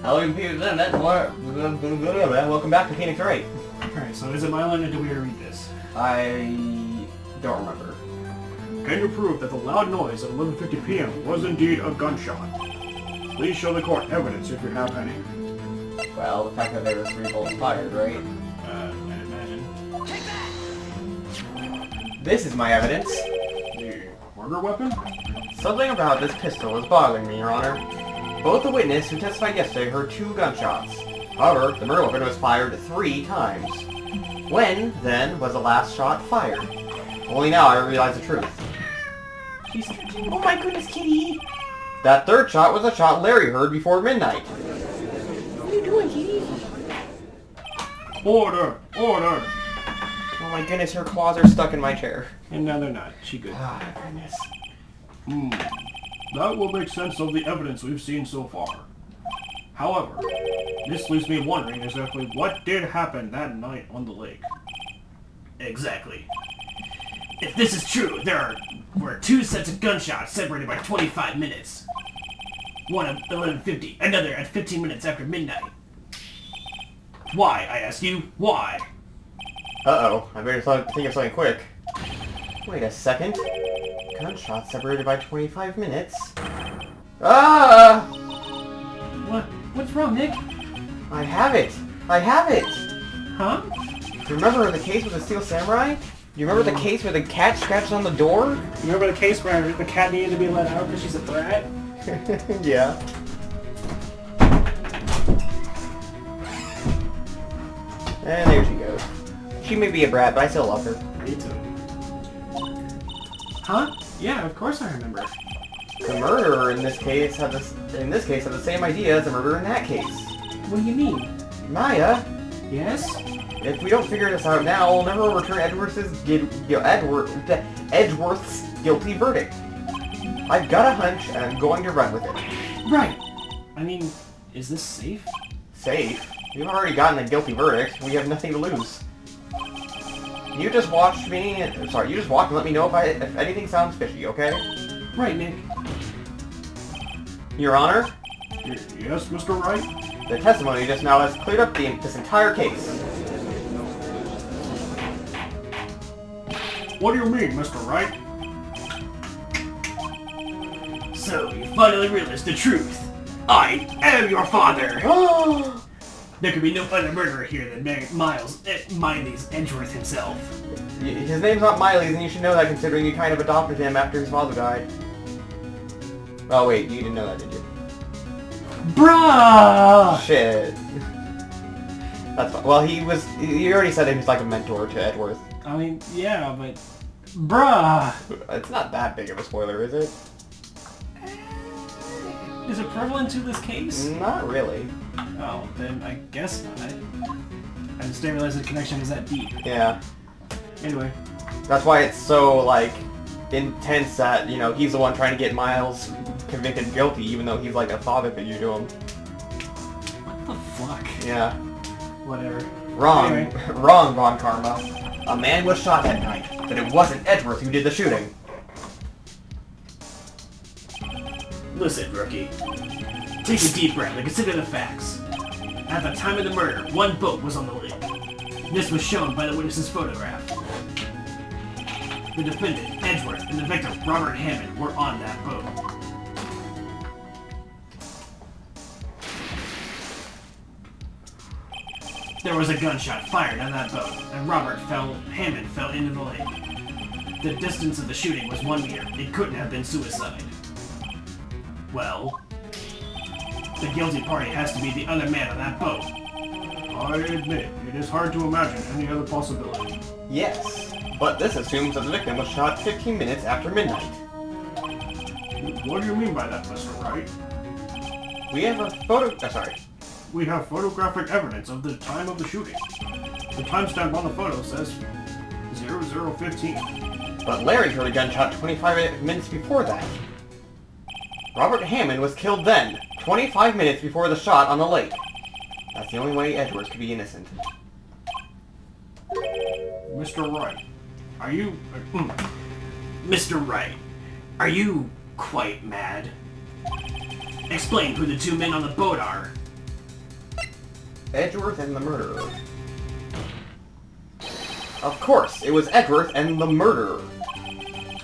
Hello, computers, and welcome back to Phoenix Wright. Alright, so is it my line or do we read this? I don't remember. Can you prove that the loud noise at 11:50 p.m. was indeed a gunshot? Please show the court evidence if you have any. Well, the fact that there was 3 bullets fired, right? I'd imagine. This is my evidence. The murder weapon? Something about this pistol is bothering me, Your Honor. Both the witness who testified yesterday heard 2 gunshots. However, the murder weapon was fired 3 times. When, then, was the last shot fired? Only now I realize the truth. Oh my goodness, kitty! That 3rd shot was a shot Larry heard before midnight. What are you doing, kitty? Order! Order! Oh my goodness, her claws are stuck in my chair. And now they're not. She good. Ah, goodness. That will make sense of the evidence we've seen so far. However, this leaves me wondering exactly what did happen that night on the lake. Exactly. If this is true, there were 2 sets of gunshots separated by 25 minutes. One at 11:50, another at 15 minutes after midnight. Why, I ask you, why? Uh-oh, I better think of something quick. Wait a second. Gunshots separated by 25 minutes. Ah! What's wrong, Nick? I have it! I have it! Huh? Remember the case with the Steel Samurai? You remember the case where the cat scratched on the door? You remember the case where the cat needed to be let out because she's a brat? Yeah. And there she goes. She may be a brat, but I still love her. Me too. Huh? Yeah, of course I remember. The murderer in this case had the same idea as the murderer in that case. What do you mean? Maya, Yes? if we don't figure this out now, we'll never overturn Edgeworth's guilty verdict. I've got a hunch, and I'm going to run with it. Right! I mean, is this safe? Safe? We've already gotten a guilty verdict. We have nothing to lose. You just watch me. Sorry, you just watch and let me know if anything sounds fishy, okay? Right, Nick. Your Honor, Yes, Mr. Wright? the testimony just now has cleared up this entire case. What do you mean, Mr. Wright? So, you finally realized the truth. I am your father! There could be no other murderer here than Miley's Edgeworth himself. His name's not Miley's, and you should know that considering you kind of adopted him after his father died. Oh wait, you didn't know that, did you? Bruh! Shit. That's fine. Well, you already said he was like a mentor to Edgeworth. I mean, yeah, but... Bruh! It's not that big of a spoiler, is it? Is it prevalent to this case? Not really. Oh, then I guess not. I just didn't realize the connection was that deep. Yeah. Anyway. That's why it's so, like, intense that, you know, he's the one trying to get Miles convicted guilty, even though he's like a father figure to him. What the fuck? Yeah. Whatever. Wrong. Anyway. Wrong, Ron Karma. A man was shot that night, but it wasn't Edgeworth who did the shooting. Listen, rookie. Take a deep breath and consider the facts. At the time of the murder, 1 boat was on the lake. This was shown by the witness's photograph. The defendant, Edgeworth, and the victim, Robert Hammond, were on that boat. There was a gunshot fired on that boat, and Hammond fell into the lake. The distance of the shooting was 1 meter. It couldn't have been suicide. Well, the guilty party has to be the other man on that boat. I admit, it is hard to imagine any other possibility. Yes, but this assumes that the victim was shot 15 minutes after midnight. What do you mean by that, Mr. Wright? We have a We have photographic evidence of the time of the shooting. The timestamp on the photo says 00:15. But Larry heard a gunshot 25 minutes before that. Robert Hammond was killed then, 25 minutes before the shot on the lake. That's the only way Edgeworth could be innocent. Mr. Wright, are you... Mr. Wright, are you quite mad? Explain who the 2 men on the boat are. Edgeworth and the murderer. Of course, it was Edgeworth and the murderer.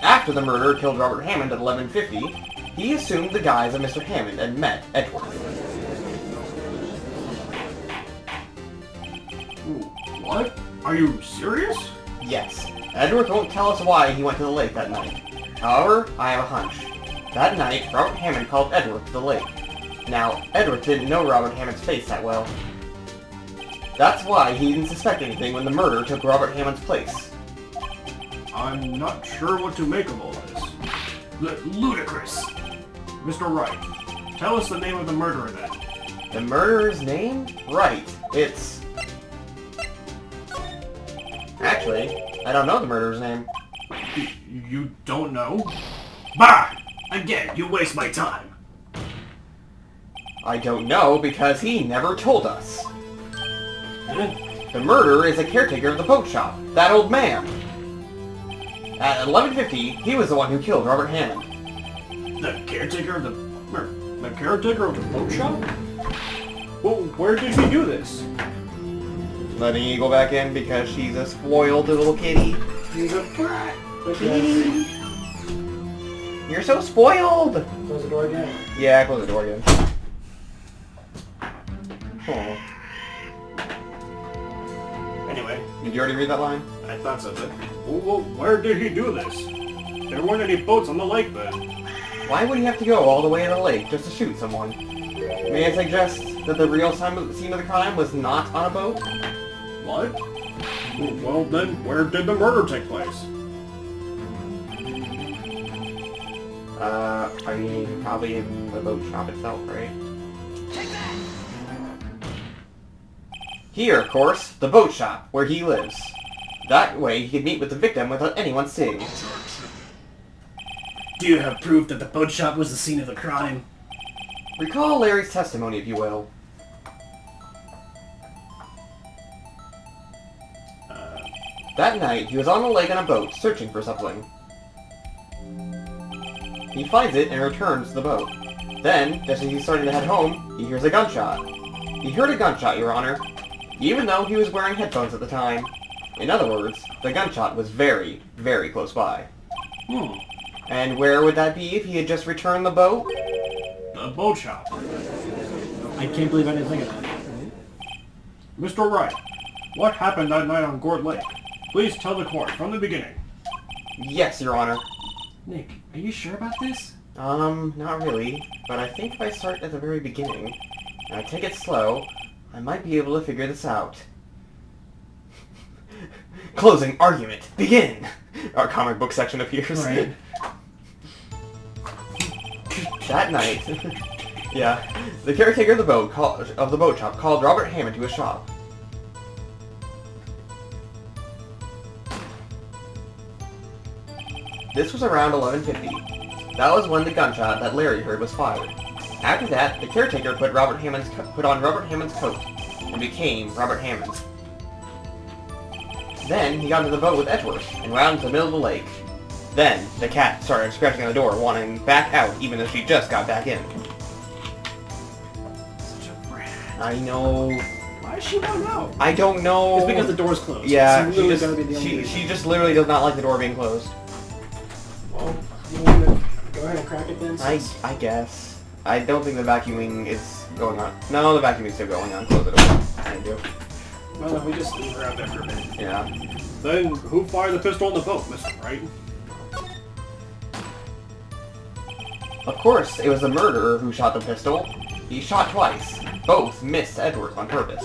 After the murderer killed Robert Hammond at 11:50, he assumed the guise of Mr. Hammond and met Edgeworth. What? Are you serious? Yes, Edgeworth won't tell us why he went to the lake that night. However, I have a hunch. That night, Robert Hammond called Edgeworth to the lake. Now, Edgeworth didn't know Robert Hammond's face that well. That's why he didn't suspect anything when the murderer took Robert Hammond's place. I'm not sure what to make of all this. Ludicrous. Mr. Wright, tell us the name of the murderer then. The murderer's name? Wright. It's... Actually, I don't know the murderer's name. You don't know? Bah! Again, you waste my time. I don't know because he never told us. The murderer is a caretaker of the boat shop, that old man. At 11:50, he was the one who killed Robert Hammond. The caretaker of the boat shop? Well, where did he do this? Letting you go back in because she's a spoiled little kitty. He's a brat. You're so spoiled! Close the door again. Yeah, close the door again. Oh. Anyway, Did you already read that line? I thought so, but... Well, where did he do this? There weren't any boats on the lake then. Why would he have to go all the way to the lake just to shoot someone? May I suggest that the real scene of the crime was not on a boat? What? Well then, where did the murder take place? I mean, probably in the boat shop itself, right? Here, of course, the boat shop, where he lives. That way he could meet with the victim without anyone seeing. Do you have proof that the boat shop was the scene of the crime? Recall Larry's testimony, if you will. That night, he was on the lake on a boat, searching for something. He finds it and returns to the boat. Then, just as he's starting to head home, he hears a gunshot. He heard a gunshot, Your Honor, even though he was wearing headphones at the time. In other words, the gunshot was very, very close by. And where would that be if he had just returned the boat? The boat shop. I can't believe I didn't think of that. Mr. Wright, what happened that night on Gourd Lake? Please tell the court from the beginning. Yes, Your Honor. Nick, are you sure about this? Not really, but I think if I start at the very beginning, and I take it slow, I might be able to figure this out. Closing argument, begin! Our comic book section appears. Right. That night, yeah, the caretaker of the boat shop called Robert Hammond to his shop. This was around 11:50. That was when the gunshot that Larry heard was fired. After that, the caretaker put on Robert Hammond's coat and became Robert Hammond. Then he got into the boat with Edgeworth and went out into the middle of the lake. Then the cat started scratching on the door, wanting back out, even though she just got back in. Such a brat. I know. Why does she want out? I don't know. It's because the door's closed. Yeah, It's she literally just, gonna be the only reason. she just literally does not like the door being closed. Well, you want to go ahead and crack it then? I guess. I don't think the vacuuming is going on. No, the vacuuming's still going on. Close the door. I do. Well, then we just leave her out there for a minute. Yeah. Then who fired the pistol on the boat, Mr. Wright? Of course, it was the murderer who shot the pistol. He shot twice. Both missed Edward on purpose.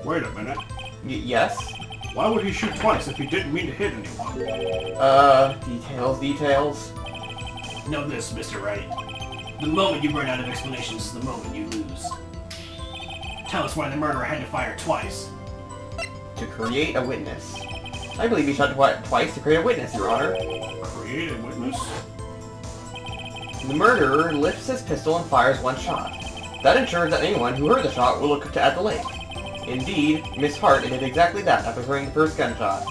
Wait a minute. Yes? Why would he shoot twice if he didn't mean to hit anyone? Details. Know this, Mr. Wright. The moment you run out of explanations is the moment you lose. Tell us why the murderer had to fire twice. To create a witness. I believe he shot twice to create a witness, Your Honor. Create a witness? The murderer lifts his pistol and fires one shot. That ensures that anyone who heard the shot will look at the lake. Indeed, Miss Hart did exactly that after hearing the first gunshot.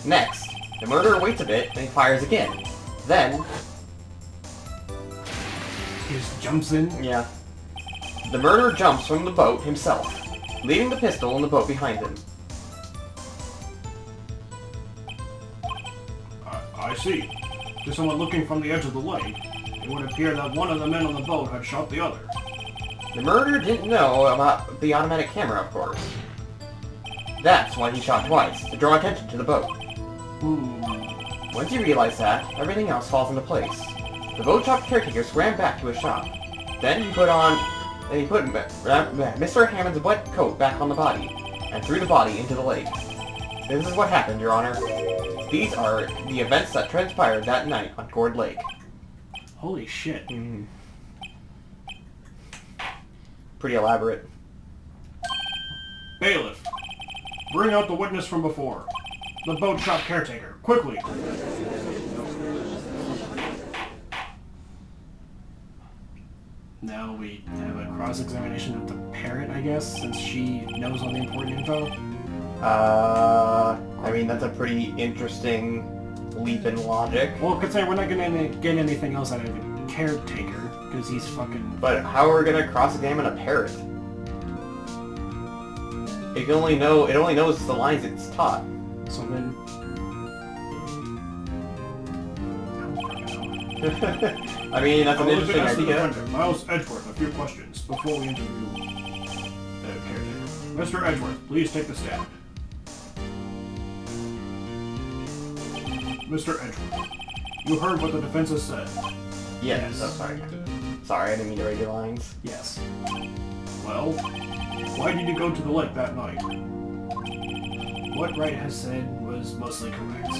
Next, the murderer waits a bit and he fires again. Then... He just jumps in. Yeah. The murderer jumps from the boat himself. leaving the pistol in the boat behind him. I see. To someone looking from the edge of the lake, it would appear that one of the men on the boat had shot the other. The murderer didn't know about the automatic camera, of course. That's why he shot twice, to draw attention to the boat. Once he realized that, everything else falls into place. The boat shop caretaker swam back to his shop. Then he put Mr. Hammond's wet coat back on the body, and threw the body into the lake. This is what happened, Your Honor. These are the events that transpired that night on Gourd Lake. Holy shit. Pretty elaborate. Bailiff, bring out the witness from before. The boat shop caretaker, quickly! Now we have a cross-examination of the parrot, I guess, since she knows all the important info. I mean, that's a pretty interesting leap in logic. Well, considering we're not gonna get anything else out of the caretaker, because he's fucking... But how are we gonna cross-examine a parrot? It only knows the lines it's taught. So then... I mean, that's an interesting idea. Miles Edgeworth, a few questions before we interview the caretaker. Mr. Edgeworth, please take the stand. Mr. Edgeworth, you heard what the defense has said. Yes. Oh, sorry. Sorry, I didn't mean to read your lines. Yes. Well, why did you go to the lake that night? What Wright has said was mostly correct.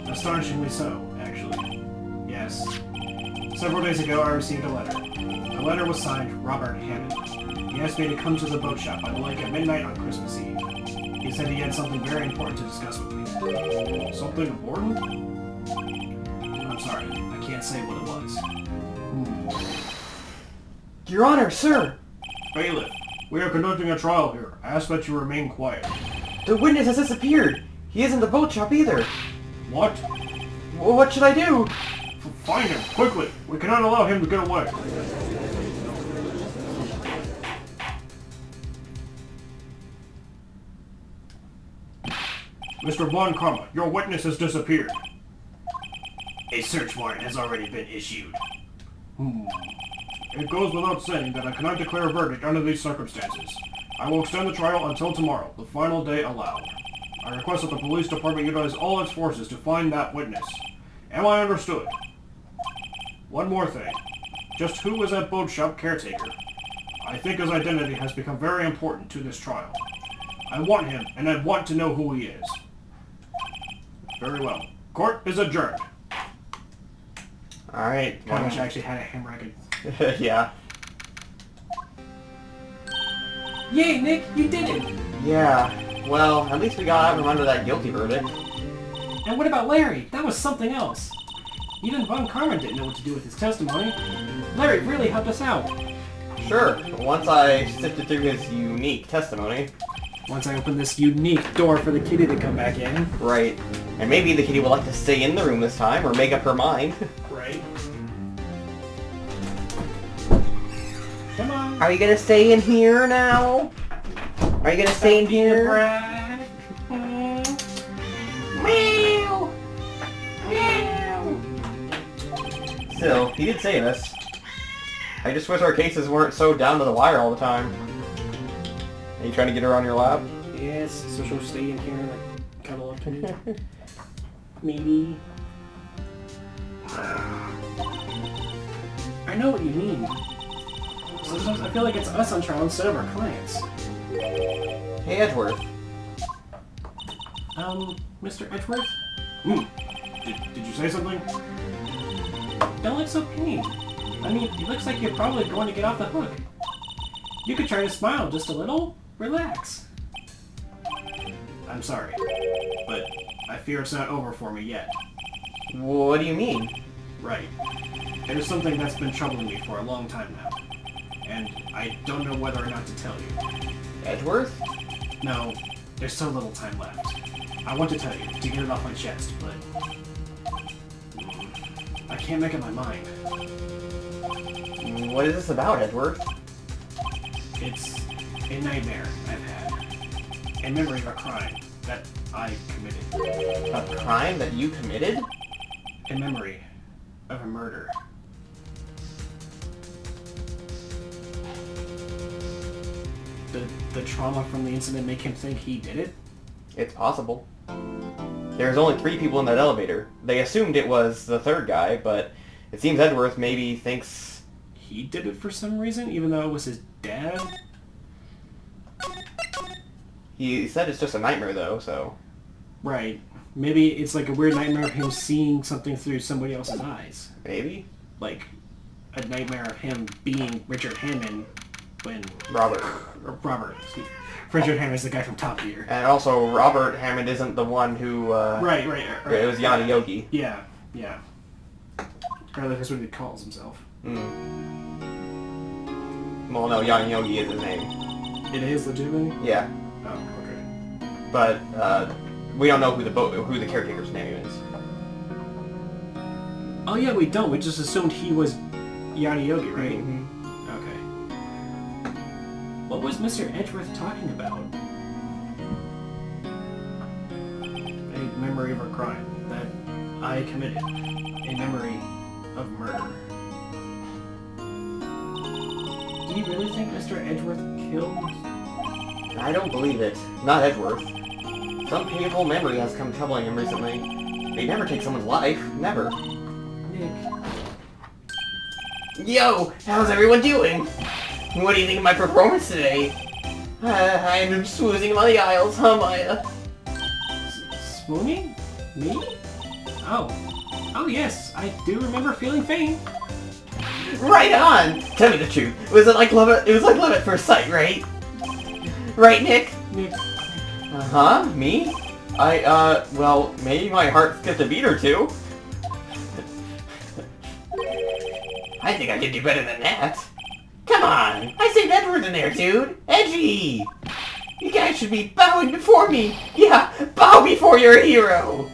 Astonishingly so, actually. Yes. Several days ago, I received a letter. The letter was signed Robert Hammond. He asked me to come to the boat shop by the lake at midnight on Christmas Eve. He said he had something very important to discuss with me. Something important? I'm sorry, I can't say what it was. Your Honor, sir! Bailiff, we are conducting a trial here. I ask that you remain quiet. The witness has disappeared! He isn't in the boat shop either! What? Well, what should I do? Find him, quickly! We cannot allow him to get away. Mr. Von Karma, your witness has disappeared. A search warrant has already been issued. It goes without saying that I cannot declare a verdict under these circumstances. I will extend the trial until tomorrow, the final day allowed. I request that the police department utilize all its forces to find that witness. Am I understood? One more thing. Just who was that boat shop caretaker? I think his identity has become very important to this trial. I want him, and I want to know who he is. Very well. Court is adjourned. Alright. I wish I actually had a hammer I could... Yeah. Yay, Nick, you did it! Yeah. Well, at least we got out from under that guilty verdict. And what about Larry? That was something else. Even Von Karma didn't know what to do with his testimony. Larry really helped us out. Sure. Once I sifted through his unique testimony. Once I opened this unique door for the kitty to come back in. Right. And maybe the kitty would like to stay in the room this time, or make up her mind. Right. Come on. Are you gonna stay in here now? Are you gonna stay in here? Meow! Meow! Still, he did say this. I just wish our cases weren't so down to the wire all the time. Are you trying to get her on your lap? Yes, so she'll stay in here and like cuddle up to me. Maybe. I know what you mean. Sometimes I feel like it's us on trial instead of our clients. Hey, Edgeworth. Mr. Edgeworth? Did you say something? Don't look so pained. I mean, it looks like you're probably going to get off the hook. You could try to smile just a little. Relax. I'm sorry, but I fear it's not over for me yet. What do you mean? Right. It is something that's been troubling me for a long time now. And I don't know whether or not to tell you. Edgeworth? No, there's so little time left. I want to tell you, to get it off my chest, but... I can't make up my mind. What is this about, Edgeworth? It's A nightmare I've had. A memory of a crime that I committed. A crime that you committed? A memory of a murder. The trauma from the incident make him think he did it? It's possible. There's only 3 people in that elevator. They assumed it was the 3rd guy, but it seems Edgeworth maybe thinks... He did it for some reason, even though it was his dad? He said it's just a nightmare, though, so... Right. Maybe it's like a weird nightmare of him seeing something through somebody else's eyes. Maybe? Like, a nightmare of him being Richard Hammond when... Robert. Robert, excuse me. Richard Hammond's the guy from Top Gear. And also, Robert Hammond isn't the one who... Right. It was Yanni Yogi. Yeah. Or that's what he calls himself. Well, no, Yanni Yogi is his name. It is legitimately? Yeah. Oh, okay. But, we don't know who the caretaker's name is. Oh yeah, we don't. We just assumed he was Yanni Yogi, right? Mm-hmm. Okay. What was Mr. Edgeworth talking about? A memory of a crime that I committed. A memory of murder. Do you really think Mr. Edgeworth killed? I don't believe it. Not Edgeworth. Some painful memory has come troubling him recently. They never take someone's life. Never. Nick. Yo! How's everyone doing? What do you think of my performance today? I'm swoozing on the aisles, huh, Maya? Swooning? Me? Oh, yes, I do remember feeling faint. Right on! Tell me the truth. Was it like love at first sight, right? Right, Nick? Nick. Uh-huh, me? Well, maybe my heart skipped a beat or two. I think I can do better than that. Come on! I saved Edward in there, dude! Edgy! You guys should be bowing before me! Yeah, bow before your hero!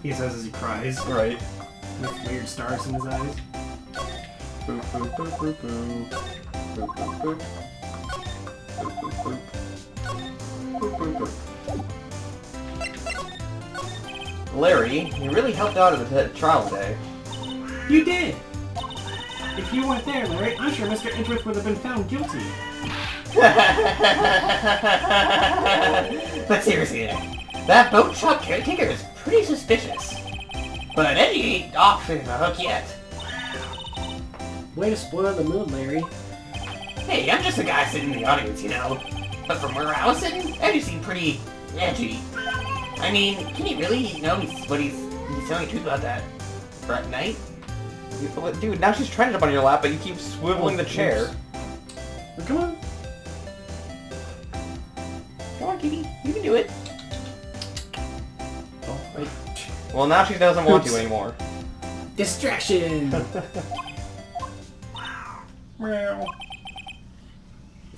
He says as he cries. Right. With weird stars in his eyes. Boop, boop, boop, boop, boop. Boop, boop, boop. Boop, boop, boop. Boop, boop, boop. Larry, you really helped out at the trial today. You did! If you weren't there, Larry, I'm sure Mr. Edgeworth would have been found guilty. But seriously, Nick, that boat shop caretaker is pretty suspicious. But Eddie ain't off the hook yet. Way to spoil the mood, Larry. Hey, I'm just a guy sitting in the audience, you know. But from where I was sitting, Eddie seemed pretty edgy. I mean, can he really know he's telling the truth about that Friday night? Dude, now she's trying it up on your lap, but you keep swiveling the chair. Well, come on. Come on, Kitty. You can do it. Oh, wait. Well, now she doesn't want to anymore. Distraction! Meow.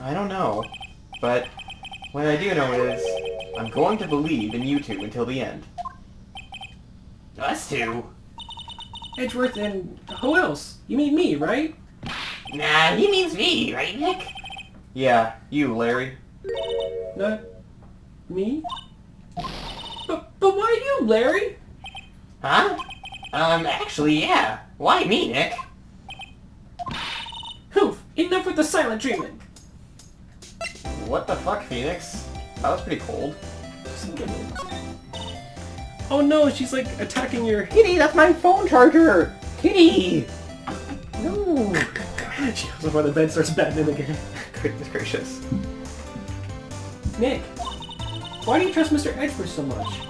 I don't know, but what I do know is I'm going to believe in you two until the end. Us two? Edgeworth and who else? You mean me, right? Nah, he means me, right, Nick? Yeah, you, Larry. Not me? But why you, Larry? Huh? Actually, yeah. Why me, Nick? Hoof! Enough with the silent treatment! What the fuck, Phoenix? That was pretty cold. Oh no, she's like attacking your... Kitty, that's my phone charger! Kitty! No! She goes over the bed, starts batting again. Goodness gracious. Nick, why do you trust Mr. Edgeworth so much?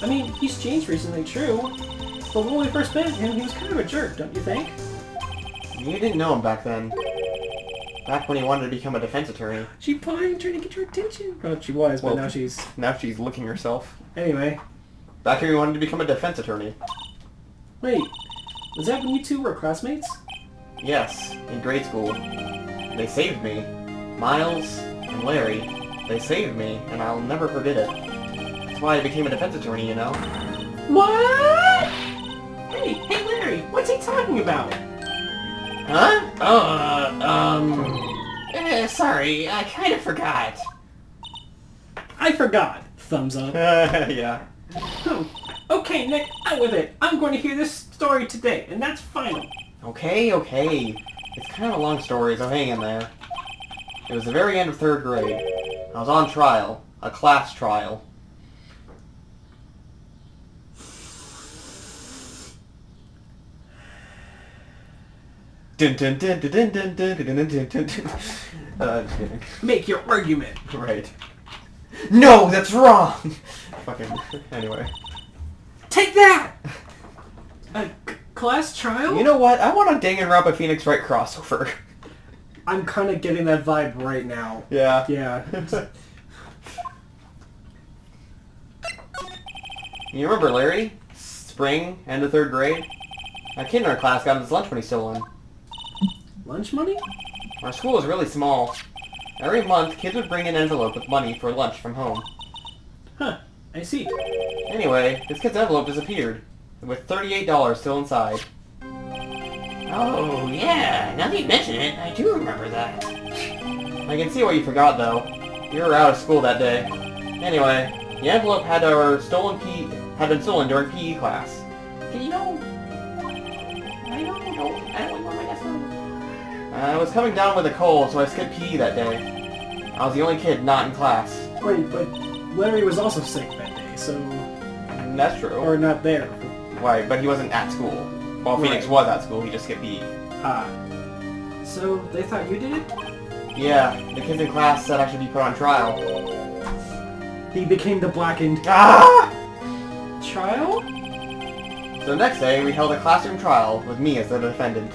I mean, he's changed recently, true. But when we first met him, he was kind of a jerk, don't you think? You didn't know him back then. Back when he wanted to become a defense attorney. She probably trying to get your attention. Well, she was, but Well, now she's... Now she's licking herself. Anyway. Back when he wanted to become a defense attorney. Wait, was that when you two were classmates? Yes, in grade school. They saved me. Miles and Larry. They saved me, and I'll never forget it. That's why I became a defense attorney, you know? What? Hey, Larry, what's he talking about? Huh? Sorry, I kind of forgot. I forgot. Thumbs up. Yeah. Oh, okay, Nick, out with it. I'm going to hear this story today, and that's final. Okay. It's kind of a long story, so hang in there. It was the very end of 3rd grade. I was on trial. A class trial. Dun dun dun dun dun dun dun dun dun dun dun. Just kidding. Make your argument. Right. No, that's wrong! Fucking... Anyway. Take that! A class trial? You know what? I want a Danganronpa Phoenix Wright crossover. I'm kind of getting that vibe right now. Yeah. Yeah. You remember Larry? Spring, end of 3rd grade? A kid in our class got his lunch money stolen. Lunch money? Our school was really small. Every month, kids would bring an envelope with money for lunch from home. Huh. I see. Anyway, this kid's envelope disappeared, with $38 still inside. Oh, yeah. Now that you mention it, I do remember that. I can see what you forgot, though. You were out of school that day. Anyway, the envelope had been stolen during PE class. You know... I don't remember my guess. I was coming down with a cold, so I skipped PE that day. I was the only kid not in class. Wait, but Larry was also sick that day, so... That's true. Or not there. Right, but he wasn't at school. While Phoenix Right. was at school, he just skipped PE. Ah. So, they thought you did it? Yeah, the kids in class said I should be put on trial. He became the blackened... Ah! Trial? So the next day, we held a classroom trial with me as the defendant.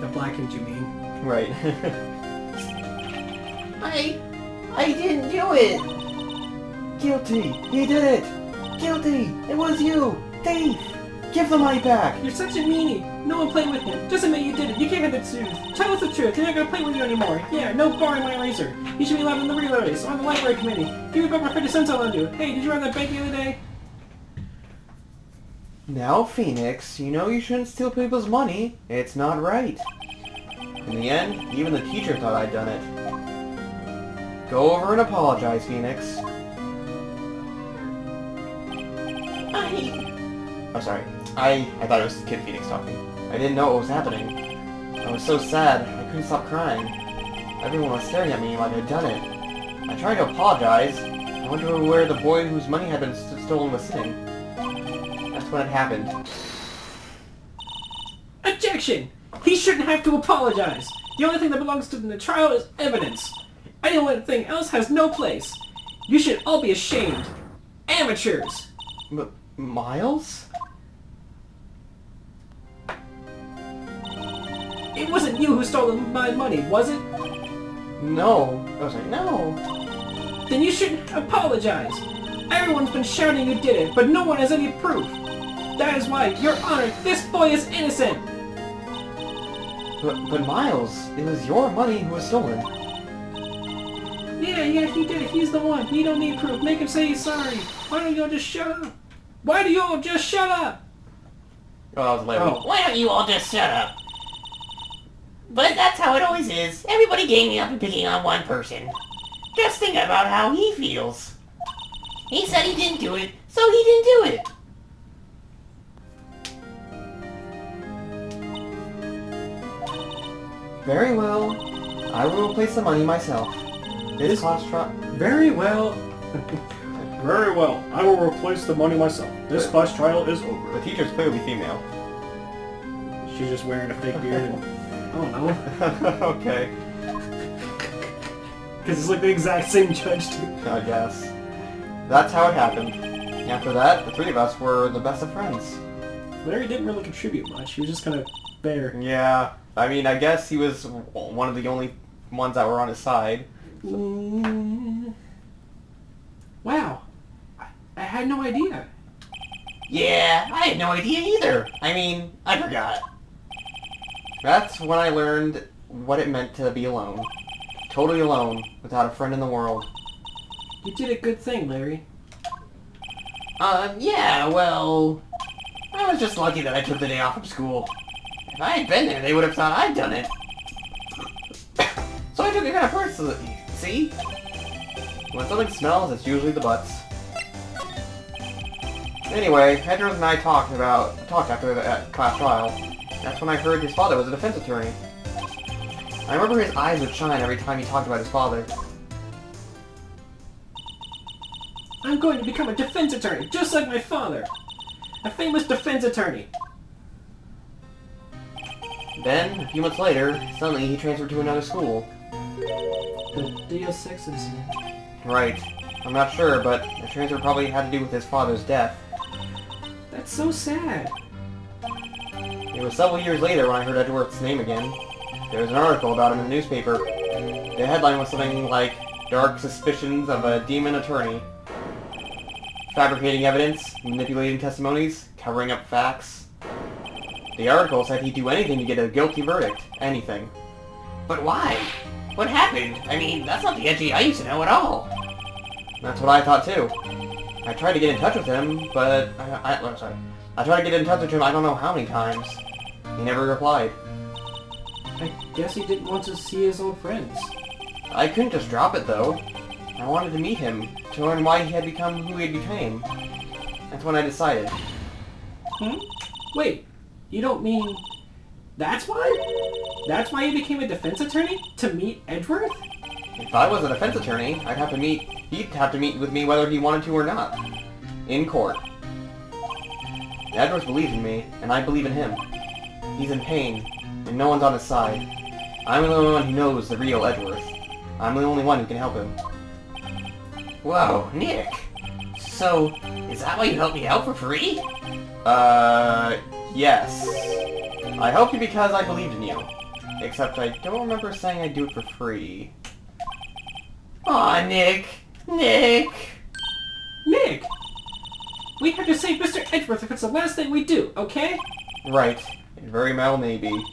The blackened, you mean? Right. I didn't do it! Guilty! He did it! Guilty! It was you! Thief! Give the money back! You're such a meanie! No one played with him! Just admit you did it! You can't have the truth! Tell us the truth! You're not gonna play with you anymore! Yeah, no borrowing my eraser! You should be allowed in the relays, on the library committee! Give me back my 50 cents I'll lend you! Hey, did you run that bank the other day? Now, Phoenix, you know you shouldn't steal people's money. It's not right. In the end, even the teacher thought I'd done it. Go over and apologize, Phoenix. I'm sorry. I thought it was Kid Phoenix talking. I didn't know what was happening. I was so sad, I couldn't stop crying. Everyone was staring at me like I'd done it. I tried to apologize. I went to where the boy whose money had been stolen was sitting. That's when it happened. Objection! He shouldn't have to apologize! The only thing that belongs to the trial is evidence. Anything else has no place. You should all be ashamed. Amateurs! Miles? It wasn't you who stole my money, was it? No. I was like, no. Then you shouldn't apologize. Everyone's been shouting you did it, but no one has any proof. That is why, Your Honor, this boy is innocent! But Miles, it was your money who was stolen. Yeah, he did it. He's the one. You don't need proof. Make him say he's sorry. Why don't you all just shut up? Why do you all just shut up? Oh, that was Larry. Oh. Why don't you all just shut up? But that's how it always is. Everybody ganging up and picking on one person. Just think about how he feels. He said he didn't do it, so he didn't do it. Very well. I will replace the money myself. This class trial... Very well. Very well. I will replace the money myself. This class trial is The over. teacher's clearly female. She's just wearing a fake beard and... I don't know. Okay. Because it's like the exact same judge, too. I guess. That's how it happened. After that, the three of us were the best of friends. Larry didn't really contribute much. He was just kind of there. Yeah. I mean, I guess he was one of the only ones that were on his side. Wow. I had no idea. Yeah, I had no idea either. I mean, I forgot. That's when I learned what it meant to be alone. Totally alone, without a friend in the world. You did a good thing, Larry. Yeah, well... I was just lucky that I took the day off from school. If I had been there, they would have thought I'd done it. So I This is see? When something smells, it's usually the butts. Anyway, Edward and I talked after the class trial. That's when I heard his father was a defense attorney. I remember his eyes would shine every time he talked about his father. I'm going to become a defense attorney, just like my father. A famous defense attorney. Then, a few months later, suddenly he transferred to another school. The Deus Sex incident. Right. I'm not sure, but the transfer probably had to do with his father's death. That's so sad. It was several years later when I heard Edgeworth's name again. There was an article about him in the newspaper. The headline was something like, "Dark Suspicions of a Demon Attorney." Fabricating evidence, manipulating testimonies, covering up facts. The article said he'd do anything to get a guilty verdict. Anything. But why? What happened? I mean, that's not the Edgy I used to know at all. That's what I thought too. I tried to get in touch with him, but I tried to get in touch with him I don't know how many times. He never replied. I guess he didn't want to see his old friends. I couldn't just drop it though. I wanted to meet him, to learn why he had become who he became. That's when I decided. Wait, you don't mean... That's why? That's why you became a defense attorney? To meet Edgeworth? If I was a defense attorney, he'd have to meet with me whether he wanted to or not. In court. Edgeworth believes in me, and I believe in him. He's in pain, and no one's on his side. I'm the only one who knows the real Edgeworth. I'm the only one who can help him. Whoa, Nick. So, is that why you helped me out for free? Yes. I helped you because I believed in you. Except I don't remember saying I'd do it for free. Aw, Nick. Nick. Nick! We have to save Mr. Edgeworth if it's the last thing we do, okay? Right. It very well may be.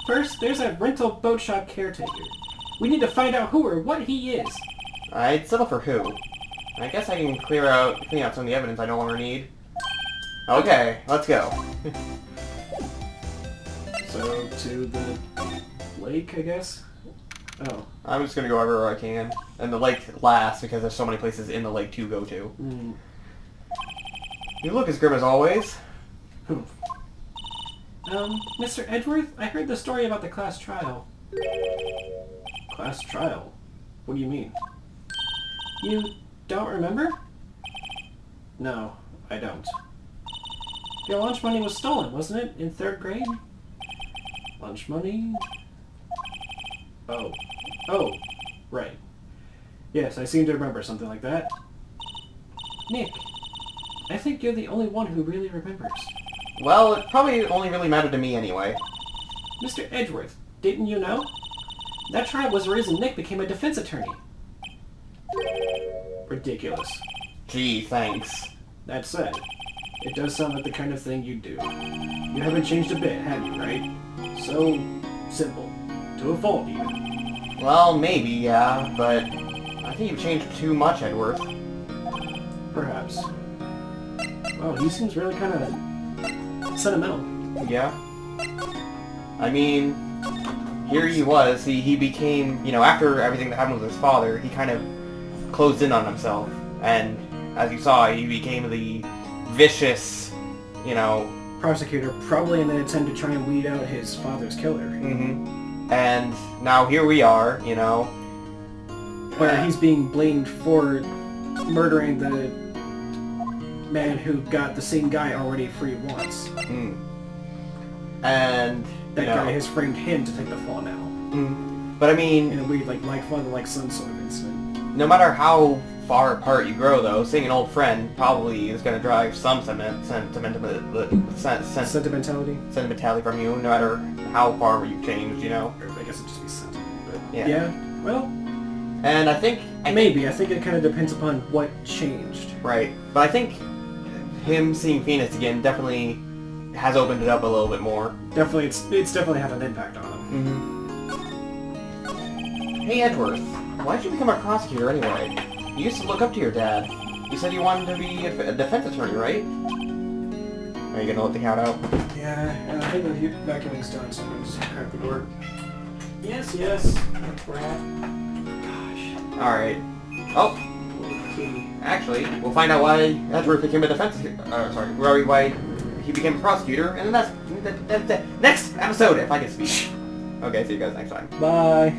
First, there's a rental boat shop caretaker. We need to find out who or what he is. I'd settle for who. I guess I can clean out some of the evidence I no longer need. Okay, let's go. So, to the lake, I guess? Oh. I'm just gonna go everywhere I can. And the lake last, because there's so many places in the lake to go to. You look as grim as always. Mr. Edgeworth, I heard the story about the class trial. Class trial? What do you mean? You don't remember? No, I don't. Your lunch money was stolen, wasn't it, in 3rd grade? Lunch money? Oh, right. Yes, I seem to remember something like that. Nick, I think you're the only one who really remembers. Well, it probably only really mattered to me anyway. Mr. Edgeworth, didn't you know? That trial was the reason Nick became a defense attorney. Ridiculous. Gee, thanks. That said, it does sound like the kind of thing you'd do. You haven't changed a bit, have you, right? So simple. To a fault, even. Well, maybe, yeah, but I think you've changed too much, Edgeworth. Perhaps. Well, he seems really kind of sentimental. Yeah. I mean, here he was, he became, after everything that happened with his father, he kind of closed in on himself. And, as you saw, he became the vicious, prosecutor, probably in an attempt to try and weed out his father's killer. And now here we are, where he's being blamed for murdering the man who got the same guy already free once. And that guy has framed him to take the fall now. But I mean, in a weird, like father, like son sort of incident. No matter how far apart you grow, though, seeing an old friend probably is going to drive some sentimentality from you, no matter how far you've changed, Or I guess it'd just be sentiment, but yeah. Well, and I think it kind of depends upon what changed. Right, but I think him seeing Phoenix again definitely has opened it up a little bit more. Definitely, it's definitely had an impact on him. Hey Edgeworth, why'd you become a prosecutor anyway? You used to look up to your dad. You said you wanted to be a defense attorney, right? Are you gonna let the cat out? Yeah, I think the vacuuming's done, so I'm just crack the door. Yes, rat. Alright. Oh, actually, we'll find out why Edgeworth became a defense... why he became a prosecutor in the next episode, if I can speak. Okay, see you guys next time. Bye.